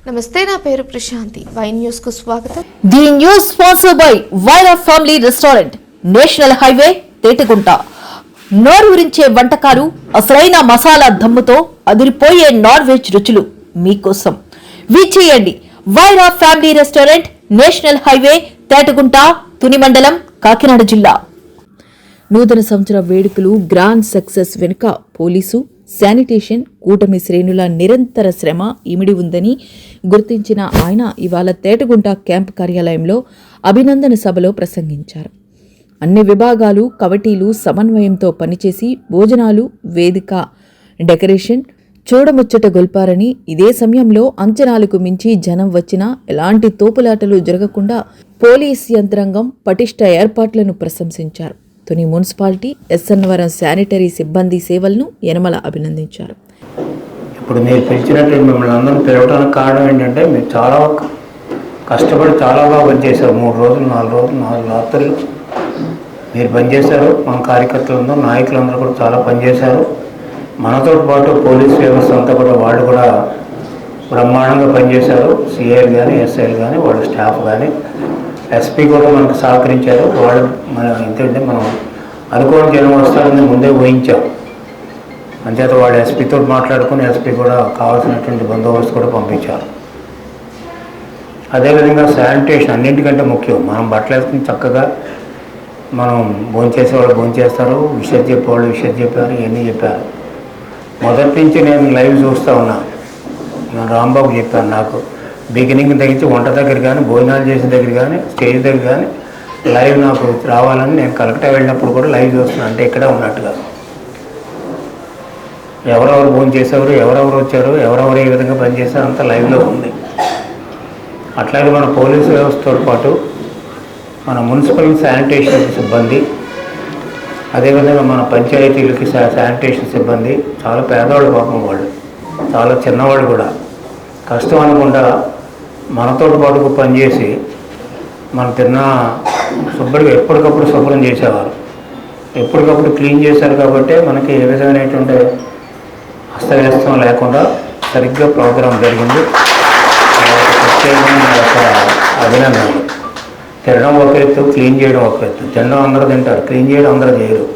నమస్తే, నా పేరు ప్రశాంతి. వై న్యూస్ కు స్వాగతం. The news sponsored by Vaira family restaurant, national highway, Tetagunta. నోరూరించే వంటకాలు, అసలైన మసాలా దమ్ముతో అదిరిపోయే నాన్ వెజ్ రుచులు మీకోసం. విచ్చేయండి Vaira family restaurant, national highway, Tetagunta, Tuni మండలం, కాకినాడ జిల్లా. నూతన సంవత్సర వేడుకలు గ్రాండ్ సక్సెస్ వెనుక పోలీసు, శానిటేషన్, కూటమి శ్రేణుల నిరంతర శ్రమ ఇమిడి ఉందని గుర్తించిన ఆయన ఇవాళ తేటగుంట క్యాంపు కార్యాలయంలో అభినందన సభలో ప్రసంగించారు. అన్ని విభాగాలు, కమిటీలు సమన్వయంతో పనిచేసి భోజనాలు, వేదిక, డెకరేషన్ చూడముచ్చట గొల్పారని, ఇదే సమయంలో అంచనాలకు మించి జనం వచ్చినా ఎలాంటి తోపులాటలు జరగకుండా పోలీస్ యంత్రాంగం పటిష్ట ఏర్పాట్లను ప్రశంసించారు. తుని మున్సిపాలిటీ, ఎస్ఎన్వరం శానిటరీ సిబ్బంది సేవలను యనమల అభినందించారు. ఇప్పుడు మీరు పిలిచినట్టు మిమ్మల్ని అందరూ పిలవడానికి కారణం ఏంటంటే మీరు చాలా కష్టపడి చాలా బాగా పనిచేశారు. 3 రోజులు 4 రోజులు 4 రాత్రులు మీరు పనిచేశారు. మన కార్యకర్తలందరూ, నాయకులందరూ కూడా చాలా పనిచేశారు. మనతో పాటు పోలీస్ వ్యవస్థ అంతా కూడా వాళ్ళు కూడా బ్రహ్మాండంగా పనిచేశారు. సిఐలు కానీ, ఎస్ఐలు కానీ, వాళ్ళ స్టాఫ్ కానీ, ఎస్పీ కూడా మనకు సహకరించారు. వాళ్ళు ఎందుకంటే మనం అనుకోని జనం వస్తారని ముందే ఊహించాం. అంచేత వాళ్ళు ఎస్పీతో మాట్లాడుకుని ఎస్పీ కూడా కావాల్సినటువంటి బందోబస్తు కూడా పంపించారు. అదేవిధంగా శానిటేషన్ అన్నింటికంటే ముఖ్యం. మనం బట్టలు వేసుకుని చక్కగా మనం భోంచేసేవాళ్ళు భోంచేస్తారు, విషయం చెప్పేవాళ్ళు విషయం చెప్పారు, ఇవన్నీ చెప్పారు. మొదటి నుంచి నేను లైవ్ చూస్తూ ఉన్నా. నేను రాంబాబు చెప్పాను, నాకు బిగినింగ్ తగ్గించి వంట దగ్గర కానీ, భోజనాలు చేసిన దగ్గర కానీ, స్టేజ్ దగ్గర కానీ లైవ్ నాకు రావాలని నేను కలెక్టర్ వెళ్ళినప్పుడు కూడా లైవ్ చూస్తున్నాను. అంటే ఇక్కడే ఉన్నట్టుగా ఎవరెవరు భోజనం చేసేవారు, ఎవరెవరు వచ్చారు, ఎవరెవరు ఏ విధంగా పనిచేశారు అంతా లైవ్లో ఉంది. అట్లాగే మన పోలీసు వ్యవస్థతో పాటు మన మున్సిపల్ శానిటేషన్ సిబ్బంది, అదేవిధంగా మన పంచాయతీలకి శానిటేషన్ సిబ్బంది చాలా పేదవాళ్ళు, పాపం వాళ్ళు చాలా చిన్నవాళ్ళు కూడా కష్టం అనుకుంటా మనతో పాటు పనిచేసి మనం తిన్న శుభ్రంగా ఎప్పటికప్పుడు శుభ్రం చేసేవారు. ఎప్పటికప్పుడు క్లీన్ చేశారు కాబట్టి మనకి ఏ విధమైనటువంటి అస్తవ్యస్తం లేకుండా సరిగ్గా ప్రోగ్రాం జరిగింది. ప్రత్యేకమైన అభినందనలు. తినడం ఒక ఎత్తు, క్లీన్ చేయడం ఒక ఎత్తు. తినడం అందరూ తింటారు, క్లీన్ చేయడం అందరూ చేయరు.